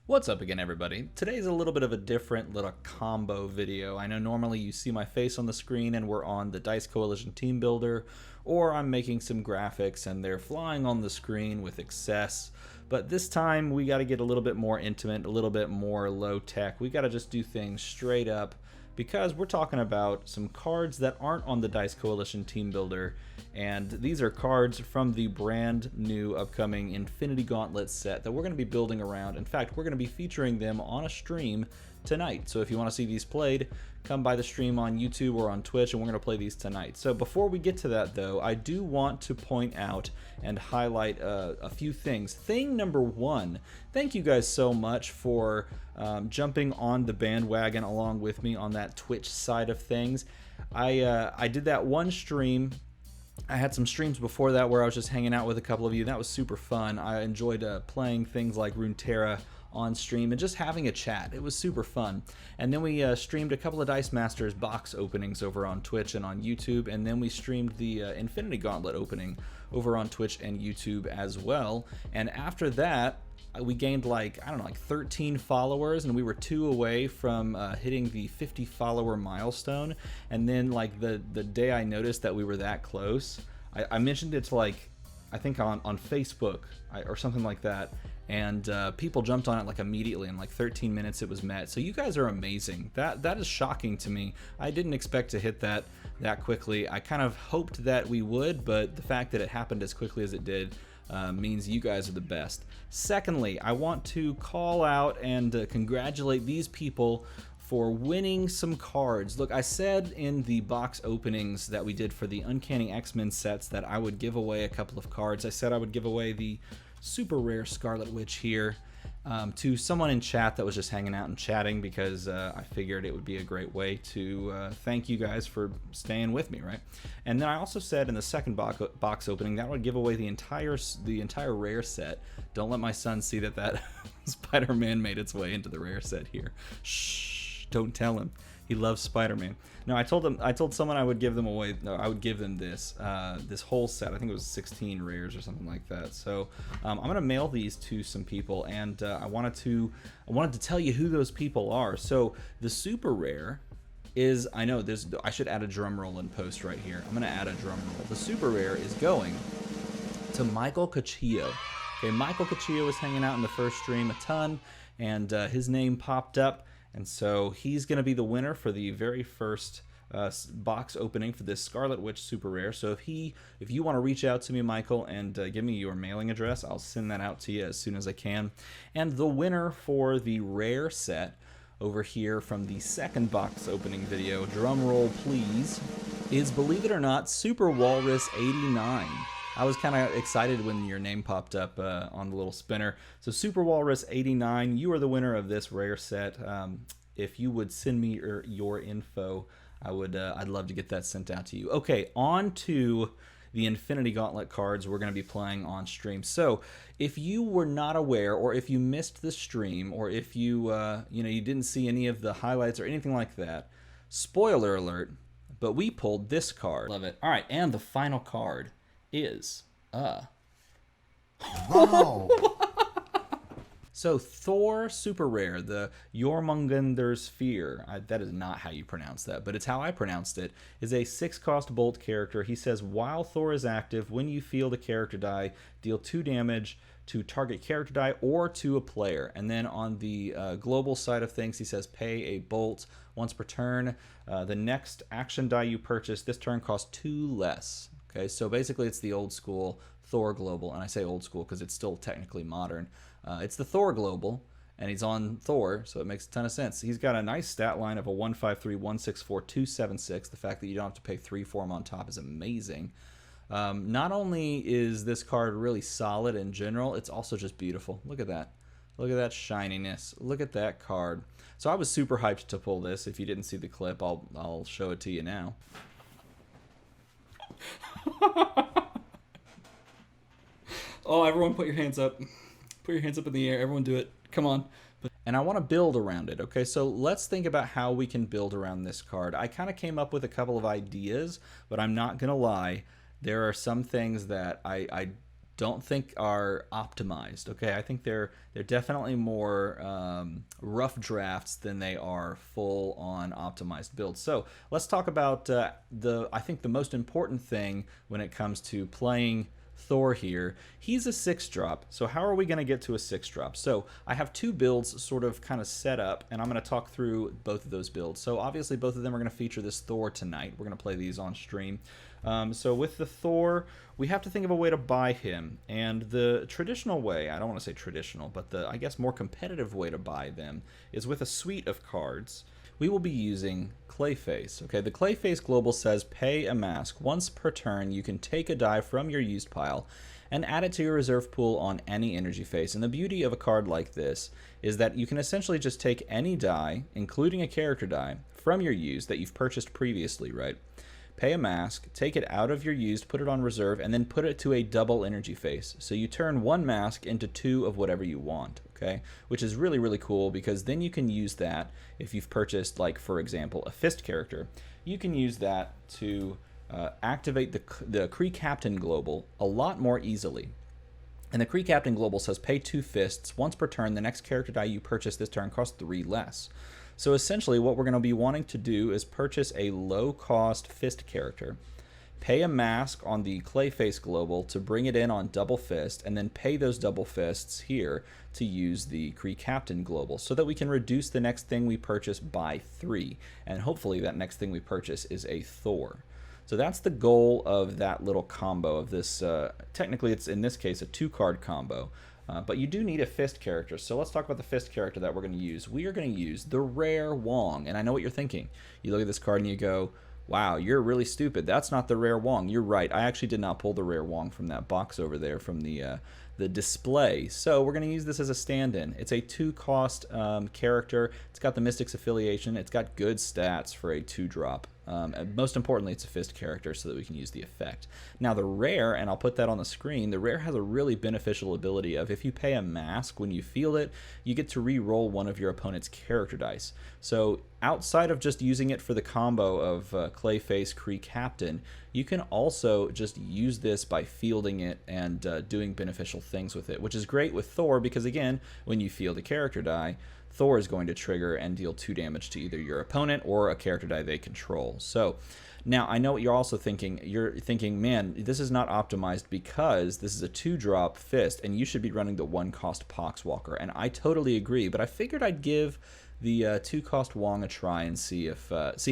What's up again, everybody? Today's a little bit of a different little combo video. I know normally you see my face on the screen and we're on the Dice Coalition Team Builder, or I'm making some graphics and they're flying on the screen with excess. But this time we got to get a little bit more intimate, a little bit more low tech. We got to just do things straight up because we're talking about some cards that aren't on the Dice Coalition Team Builder, and these are cards from the brand new upcoming Infinity Gauntlet set that we're going to be building around. In fact, we're going to be featuring them on a stream tonight. So if you want to see these played, come by the stream on YouTube or on Twitch, and we're going to play these tonight. So before we get to that, though, I do want to point out and highlight a few things. Thing number one, thank you guys so much for jumping on the bandwagon along with me on that Twitch side of things. I did that one stream. I had some streams before that where I was just hanging out with a couple of you. That was super fun. I enjoyed playing things like Runeterra on stream and just having a chat. It was super fun. And then we streamed a couple of Dice Masters box openings over on Twitch and on YouTube, and then we streamed the Infinity Gauntlet opening over on Twitch and YouTube as well. And after that, we gained like 13 followers, and we were 2 away from hitting the 50 follower milestone. And then like the day I noticed that we were that close, I mentioned it to I think on Facebook or something like that, and people jumped on it like immediately. In like 13 minutes it was met. So you guys are amazing. That is shocking to me. I didn't expect to hit that quickly. I kind of hoped that we would, but the fact that it happened as quickly as it did means you guys are the best. Secondly, I want to call out and congratulate these people for winning some cards. Look, I said in the box openings that we did for the Uncanny X-Men sets that I would give away a couple of cards. I said I would give away the super rare Scarlet Witch here to someone in chat that was just hanging out and chatting, because I figured it would be a great way to thank you guys for staying with me, right? And then I also said in the second box opening that I would give away the entire rare set. Don't let my son see that Spider-Man made its way into the rare set here. Shh, don't tell him. He loves Spider-Man. No, I told someone I would give them away. No, I would give them this whole set. I think it was 16 rares or something like that. So I'm gonna mail these to some people, and I wanted to tell you who those people are. So the super rare is, I know there's, I should add a drum roll in post right here. I'm gonna add a drum roll. The super rare is going to Michael Cachillo. Okay, Michael Cachillo was hanging out in the first stream a ton, and his name popped up. And so he's going to be the winner for the very first box opening for this Scarlet Witch super rare. So if you want to reach out to me, Michael, and give me your mailing address, I'll send that out to you as soon as I can. And the winner for the rare set over here from the second box opening video, drum roll please, is, believe it or not, Super Walrus 89. I was kind of excited when your name popped up on the little spinner. So Super Walrus 89, you are the winner of this rare set. If you would send me your info, I'd love to get that sent out to you. Okay, on to the Infinity Gauntlet cards we're going to be playing on stream. So if you were not aware, or if you missed the stream, or if you you didn't see any of the highlights or anything like that, spoiler alert, but we pulled this card. Love it. All right, and the final card is Wow. So Thor super rare, the Jormungandr's Fear, that is not how you pronounce that, but it's how I pronounced it, is a 6-cost bolt character. He says, while Thor is active, when you feel the character die, deal 2 damage to target character die or to a player. And then on the global side of things, he says, pay a bolt once per turn. The next action die you purchase this turn costs 2 less. Okay, so basically it's the old school Thor Global, and I say old school because it's still technically modern. It's the Thor Global, and he's on Thor, so it makes a ton of sense. He's got a nice stat line of a 153, 164, 276. The fact that you don't have to pay 3 for him on top is amazing. Not only is this card really solid in general, it's also just beautiful. Look at that. Look at that shininess. Look at that card. So I was super hyped to pull this. If you didn't see the clip, I'll show it to you now. Oh, everyone put your hands up. Put your hands up in the air. Everyone do it. Come on. And I want to build around it. Okay, so let's think about how we can build around this card. I kind of came up with a couple of ideas, but I'm not going to lie. There are some things that I don't think are optimized. Okay, I think they're definitely more rough drafts than they are full on optimized builds. So let's talk about I think the most important thing when it comes to playing Thor here. He's a 6-drop. So how are we going to get to a 6-drop? So I have two builds sort of kind of set up, and I'm going to talk through both of those builds. So obviously both of them are going to feature this Thor tonight. We're going to play these on stream. So with the Thor, we have to think of a way to buy him. And the traditional way, I don't want to say traditional, but the, I guess, more competitive way to buy them is with a suite of cards. We will be using Clayface. Okay, the Clayface Global says pay a mask. Once per turn, you can take a die from your used pile and add it to your reserve pool on any energy face. And the beauty of a card like this is that you can essentially just take any die, including a character die, from your used that you've purchased previously, right? Pay a mask, take it out of your used, put it on reserve, and then put it to a double energy face. So you turn one mask into two of whatever you want, okay? Which is really, really cool because then you can use that if you've purchased, like, for example, a fist character. You can use that to activate the Kree Captain Global a lot more easily. And the Kree Captain Global says pay 2 fists once per turn. The next character die you purchase this turn costs 3 less. So essentially what we're going to be wanting to do is purchase a low-cost fist character, pay a mask on the Clayface Global to bring it in on double fist, and then pay those double fists here to use the Kree Captain Global so that we can reduce the next thing we purchase by 3. And hopefully that next thing we purchase is a Thor. So that's the goal of that little combo of this. Technically, it's in this case a 2-card combo. But you do need a fist character. So let's talk about the fist character that we're going to use. We are going to use the rare Wong. And I know what you're thinking. You look at this card and you go, wow, you're really stupid. That's not the rare Wong. You're right. I actually did not pull the rare Wong from that box over there from the display. So we're going to use this as a stand-in. It's a 2-cost character. It's got the Mystics affiliation. It's got good stats for a 2-drop. And most importantly, it's a fist character so that we can use the effect. Now the rare, and I'll put that on the screen, the rare has a really beneficial ability of if you pay a mask when you field it, you get to re-roll one of your opponent's character dice. So outside of just using it for the combo of Clayface, Kree Captain, you can also just use this by fielding it and doing beneficial things with it, which is great with Thor because, again, when you field a character die, Thor is going to trigger and deal 2 damage to either your opponent or a character die they control. So now I know what you're also thinking. You're thinking, man, this is not optimized because this is a 2-drop fist and you should be running the 1-cost Poxwalker. And I totally agree, but I figured I'd give the 2-cost Wong a try and see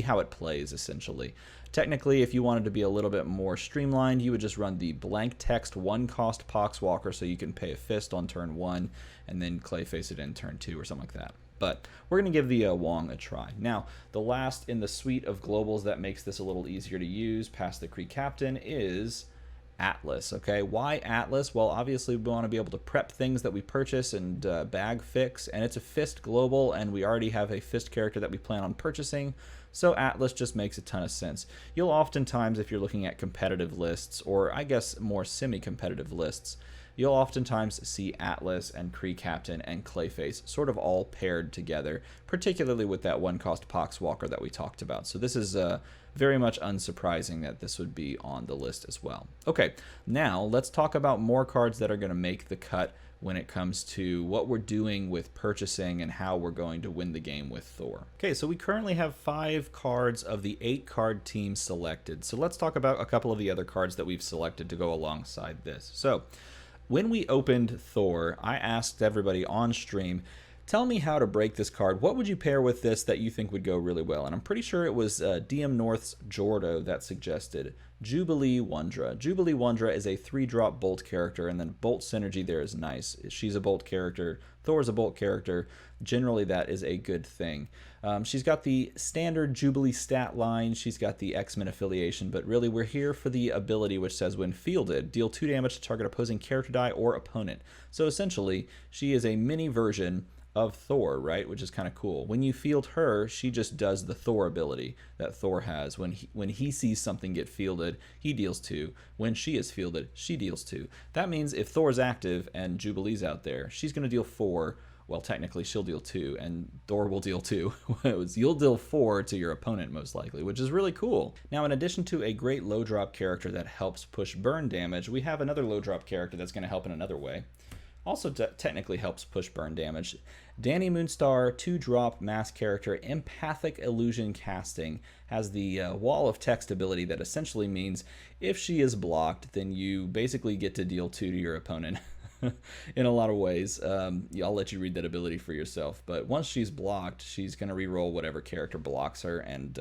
how it plays, essentially. Technically, if you wanted to be a little bit more streamlined, you would just run the blank text 1-cost Poxwalker so you can pay a fist on turn 1 and then Clayface it in turn 2 or something like that. But we're going to give the Wong a try. Now, the last in the suite of globals that makes this a little easier to use past the Kree Captain is Atlas. Okay, why Atlas? Well, obviously we want to be able to prep things that we purchase and bag fix, and it's a fist global, and we already have a fist character that we plan on purchasing, so Atlas just makes a ton of sense. You'll oftentimes, if you're looking at competitive lists, or I guess more semi-competitive lists, you'll oftentimes see Atlas and Kree Captain and Clayface sort of all paired together, particularly with that 1-cost Poxwalker that we talked about. So this is very much unsurprising that this would be on the list as well. Okay, now let's talk about more cards that are going to make the cut when it comes to what we're doing with purchasing and how we're going to win the game with Thor. Okay, so we currently have 5 cards of the 8-card team selected. So let's talk about a couple of the other cards that we've selected to go alongside this. So when we opened Thor, I asked everybody on stream, tell me how to break this card. What would you pair with this that you think would go really well? And I'm pretty sure it was DM North's Jordo that suggested Jubilee Wondra. Jubilee Wondra is a 3-drop Bolt character, and then Bolt synergy there is nice. She's a Bolt character. Thor's a Bolt character. Generally, that is a good thing. She's got the standard Jubilee stat line. She's got the X-Men affiliation, but really we're here for the ability which says when fielded, deal 2 damage to target opposing character die or opponent. So essentially, she is a mini version of Thor, right? Which is kind of cool. When you field her, she just does the Thor ability that Thor has. When he sees something get fielded, he deals 2. When she is fielded, she deals 2. That means if Thor's active and Jubilee's out there, she's going to deal 4, well, technically she'll deal 2 and Thor will deal 2. You'll deal 4 to your opponent most likely, which is really cool. Now, in addition to a great low drop character that helps push burn damage, we have another low drop character that's going to help in another way. Also technically helps push burn damage. Dani Moonstar, 2-drop mask character, empathic illusion casting, has the wall of text ability that essentially means if she is blocked, then you basically get to deal 2 to your opponent. In a lot of ways. I'll let you read that ability for yourself. But once she's blocked, she's going to reroll whatever character blocks her, and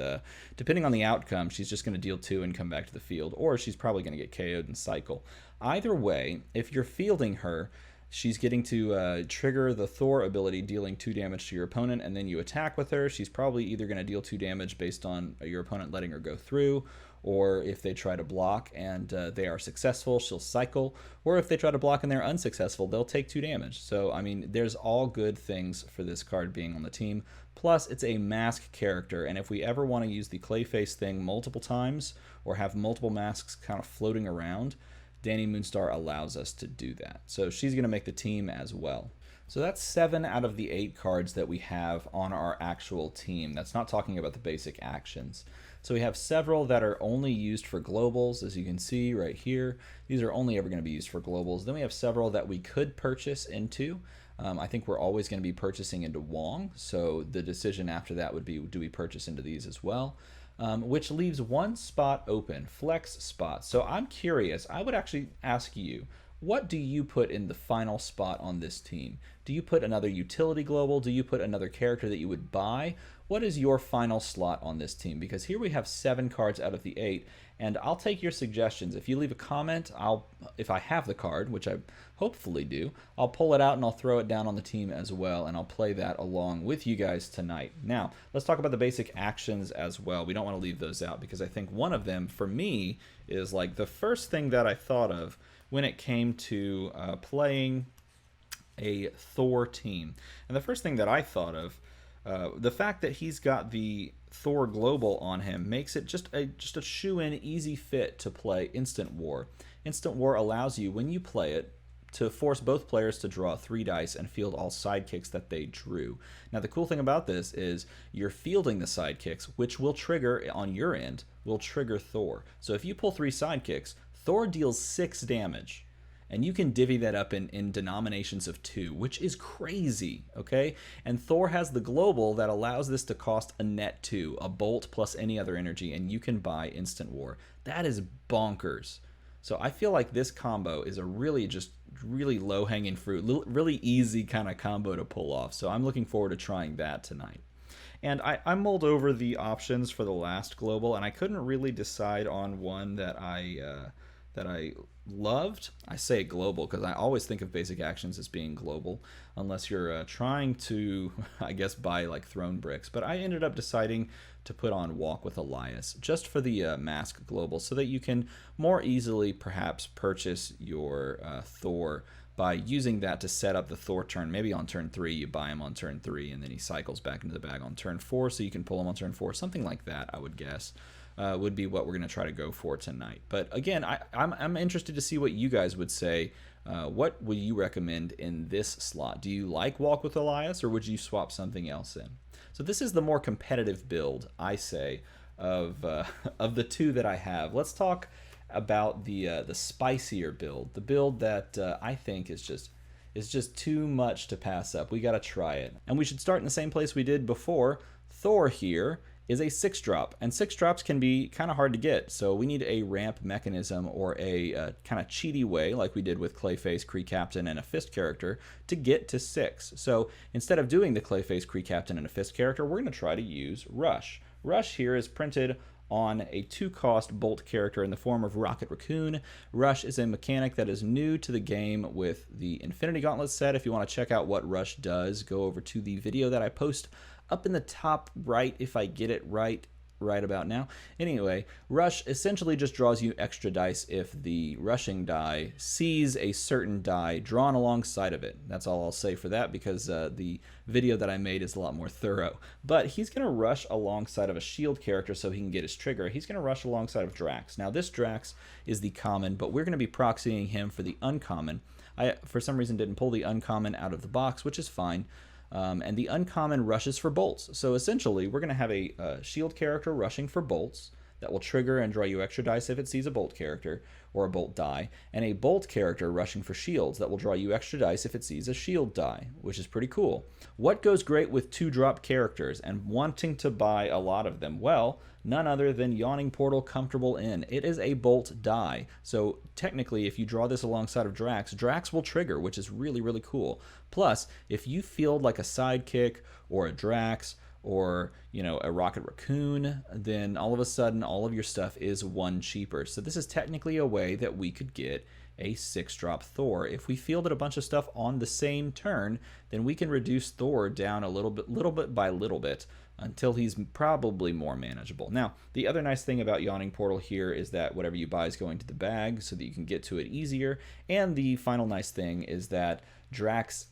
depending on the outcome, she's just going to deal 2 and come back to the field, or she's probably going to get KO'd and cycle. Either way, if you're fielding her, she's getting to trigger the Thor ability, dealing 2 damage to your opponent, and then you attack with her. She's probably either going to deal 2 damage based on your opponent letting her go through, or if they try to block and they are successful, she'll cycle, or if they try to block and they're unsuccessful, they'll take 2 damage. So, I mean, there's all good things for this card being on the team. Plus, it's a mask character, and if we ever want to use the Clayface thing multiple times, or have multiple masks kind of floating around, Dani Moonstar allows us to do that. So she's going to make the team as well. So that's 7 out of the 8 cards that we have on our actual team. That's not talking about the basic actions. So we have several that are only used for globals, as you can see right here. These are only ever going to be used for globals. Then we have several that we could purchase into. I think we're always going to be purchasing into Wong, so the decision after that would be, do we purchase into these as well? Which leaves one spot open, flex spot. So I'm curious, I would actually ask you, what do you put in the final spot on this team? Do you put another utility global? Do you put another character that you would buy? What is your final slot on this team? Because here we have 7 cards out of the 8, and I'll take your suggestions. If you leave a comment, if I have the card, which I hopefully do, I'll pull it out and I'll throw it down on the team as well, and I'll play that along with you guys tonight. Now, let's talk about the basic actions as well. We don't want to leave those out because I think one of them, for me, is like the first thing that I thought of when it came to playing a Thor team. And the first thing that I thought of, the fact that he's got the Thor global on him makes it just a shoo-in, easy fit to play Instant War. Instant War allows you, when you play it, to force both players to draw 3 dice and field all sidekicks that they drew. Now the cool thing about this is you're fielding the sidekicks, which will trigger, on your end, will trigger Thor. So if you pull 3 sidekicks, Thor deals 6 damage. And you can divvy that up in denominations of 2, which is crazy, okay? And Thor has the global that allows this to cost a net 2, a bolt plus any other energy, and you can buy Instant War. That is bonkers. So I feel like this combo is a really low-hanging fruit, really easy kind of combo to pull off. So I'm looking forward to trying that tonight. And I mulled over the options for the last global, and I couldn't really decide on one that I loved. I say global because I always think of basic actions as being global, unless you're trying to, I guess, buy like throne bricks. But I ended up deciding to put on Walk with Elias just for the mask global, so that you can more easily perhaps purchase your Thor by using that to set up the Thor turn. Maybe on turn 3 you buy him on turn 3 and then he cycles back into the bag on turn 4, so you can pull him on turn 4, something like that, I would guess. Would be what we're going to try to go for tonight. But again, I'm interested to see what you guys would say. What would you recommend in this slot? Do you like Walk with Elias, or would you swap something else in? So this is the more competitive build, I say, of the 2 that I have. Let's talk about the spicier build, the build that I think is just too much to pass up. We got to try it, and we should start in the same place we did before. Thor here is a 6-drop, and 6 drops can be kind of hard to get, so we need a ramp mechanism or a kind of cheaty way, like we did with Clayface, Kree Captain, and a Fist character, to get to 6. So instead of doing the Clayface, Kree Captain, and a Fist character, we're going to try to use Rush. Rush here is printed on a 2-cost Bolt character in the form of Rocket Raccoon. Rush is a mechanic that is new to the game with the Infinity Gauntlet set. If you want to check out what Rush does, go over to the video that I post up in the top right, if I get it right about now. Anyway, Rush essentially just draws you extra dice if the rushing die sees a certain die drawn alongside of it. That's all I'll say for that, because the video that I made is a lot more thorough. But he's going to rush alongside of a shield character so he can get his trigger. He's going to rush alongside of Drax. Now this Drax is the common, but we're going to be proxying him for the uncommon I, for some reason, didn't pull the uncommon out of the box, which is fine. And the uncommon rushes for bolts. So essentially, we're going to have a shield character rushing for bolts that will trigger and draw you extra dice if it sees a bolt character or a bolt die, and a bolt character rushing for shields that will draw you extra dice if it sees a shield die, which is pretty cool. What goes great with 2-drop characters and wanting to buy a lot of them? Well, none other than Yawning Portal Comfortable In. It is a bolt die, so technically if you draw this alongside of Drax, Drax will trigger, which is really, really cool. Plus, if you field like a sidekick or a Drax or, you know, a Rocket Raccoon, then all of a sudden all of your stuff is 1 cheaper. So this is technically a way that we could get a 6-drop Thor. If we fielded a bunch of stuff on the same turn, then we can reduce Thor down a little bit by little bit until he's probably more manageable. Now, the other nice thing about Yawning Portal here is that whatever you buy is going to the bag so that you can get to it easier. And the final nice thing is that Drax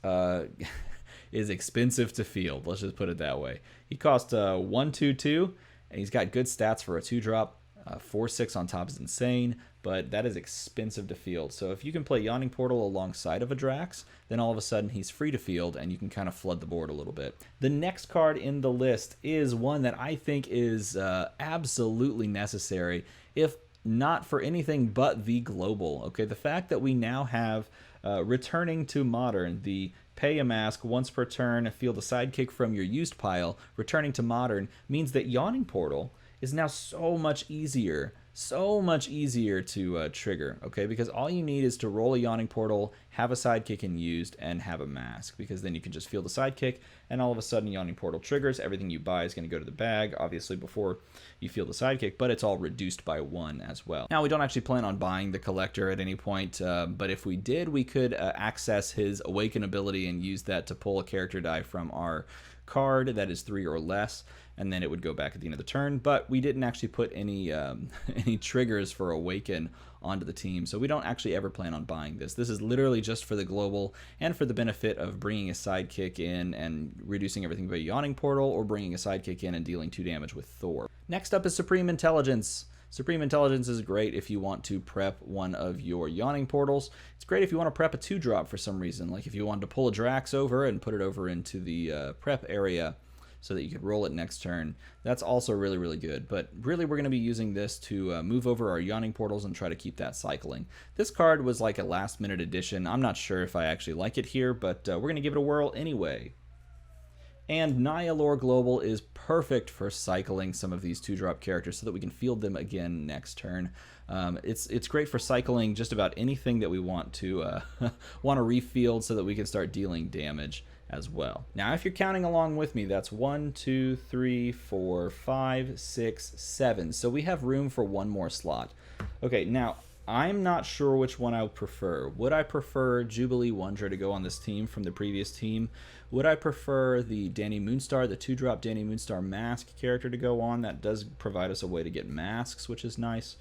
is expensive to field. Let's just put it that way. He costs 122, and he's got good stats for a 2-drop. 4/6 on top is insane, but that is expensive to field. So if you can play Yawning Portal alongside of a Drax, then all of a sudden he's free to field, and you can kind of flood the board a little bit. The next card in the list is one that I think is absolutely necessary, if not for anything but the global. Okay, the fact that we now have returning to Modern, the pay a mask once per turn, field a sidekick from your used pile, returning to Modern, means that Yawning Portal is now so much easier to trigger, okay? Because all you need is to roll a Yawning Portal, have a sidekick in used, and have a mask, because then you can just field a sidekick, and all of a sudden Yawning Portal triggers. Everything you buy is going to go to the bag, obviously before you field the sidekick, but it's all reduced by 1 as well. Now, we don't actually plan on buying the Collector at any point, but if we did, we could access his Awaken ability and use that to pull a character die from our card that is 3 or less, and then it would go back at the end of the turn. But we didn't actually put any any triggers for Awaken onto the team, so we don't actually ever plan on buying this. This is literally just for the global and for the benefit of bringing a sidekick in and reducing everything by Yawning Portal, or bringing a sidekick in and dealing 2 damage with Thor. Next up is Supreme Intelligence. Supreme Intelligence is great if you want to prep one of your Yawning Portals. It's great if you want to prep a 2-drop for some reason, like if you wanted to pull a Drax over and put it over into the prep area so that you could roll it next turn. That's also really, really good. But really, we're going to be using this to move over our Yawning Portals and try to keep that cycling. This card was like a last-minute addition. I'm not sure if I actually like it here, but we're going to give it a whirl anyway. And Nihilore Global is perfect for cycling some of these 2-drop characters so that we can field them again next turn. It's great for cycling just about anything that we want to refield so that we can start dealing damage as well. Now, if you're counting along with me, that's 1, 2, 3, 4, 5, 6, 7. So we have room for 1 more slot. Okay, now I'm not sure which one I would prefer. Would I prefer Jubilee Wondra to go on this team from the previous team? Would I prefer the Danny Moonstar, the 2-drop Danny Moonstar mask character to go on? That does provide us a way to get masks, which is nice.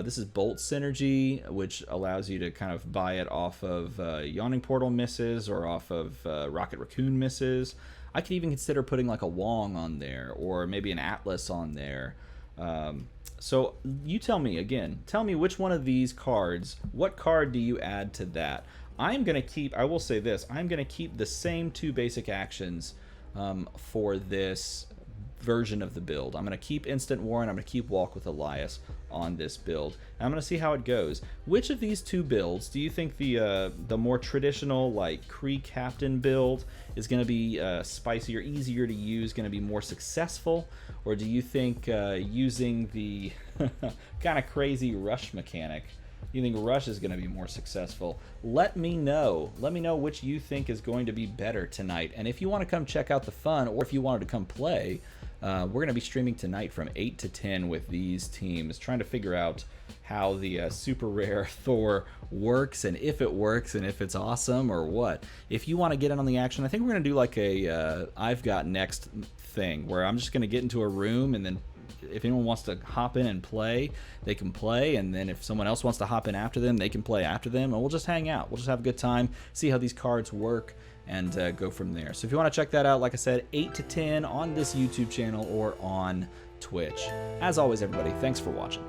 This is Bolt Synergy, which allows you to kind of buy it off of Yawning Portal misses or off of Rocket Raccoon misses. I could even consider putting like a Wong on there, or maybe an Atlas on there. So you tell me, again, tell me which one of these cards, what card do you add to that? I'm going to keep, I will say this, I'm going to keep the same 2 basic actions for this version of the build. I'm going to keep Instant War, and I'm going to keep Walk with Elias on this build. And I'm going to see how it goes. Which of these 2 builds do you think the more traditional, like, Kree Captain build is going to be spicier, easier to use, going to be more successful? Or do you think using the kind of crazy rush mechanic, you think Rush is going to be more successful? Let me know. Let me know which you think is going to be better tonight. And if you want to come check out the fun, or if you wanted to come play, we're going to be streaming tonight from 8 to 10 with these teams, trying to figure out how the super rare Thor works, and if it works, and if it's awesome or what. If you want to get in on the action, I think we're going to do like a I've Got Next thing, where I'm just going to get into a room, and then if anyone wants to hop in and play, they can play, and then if someone else wants to hop in after them, they can play after them, and we'll just hang out. We'll just have a good time, see how these cards work, and go from there. So if you want to check that out, like I said, 8 to 10 on this YouTube channel or on Twitch. As always, everybody, thanks for watching.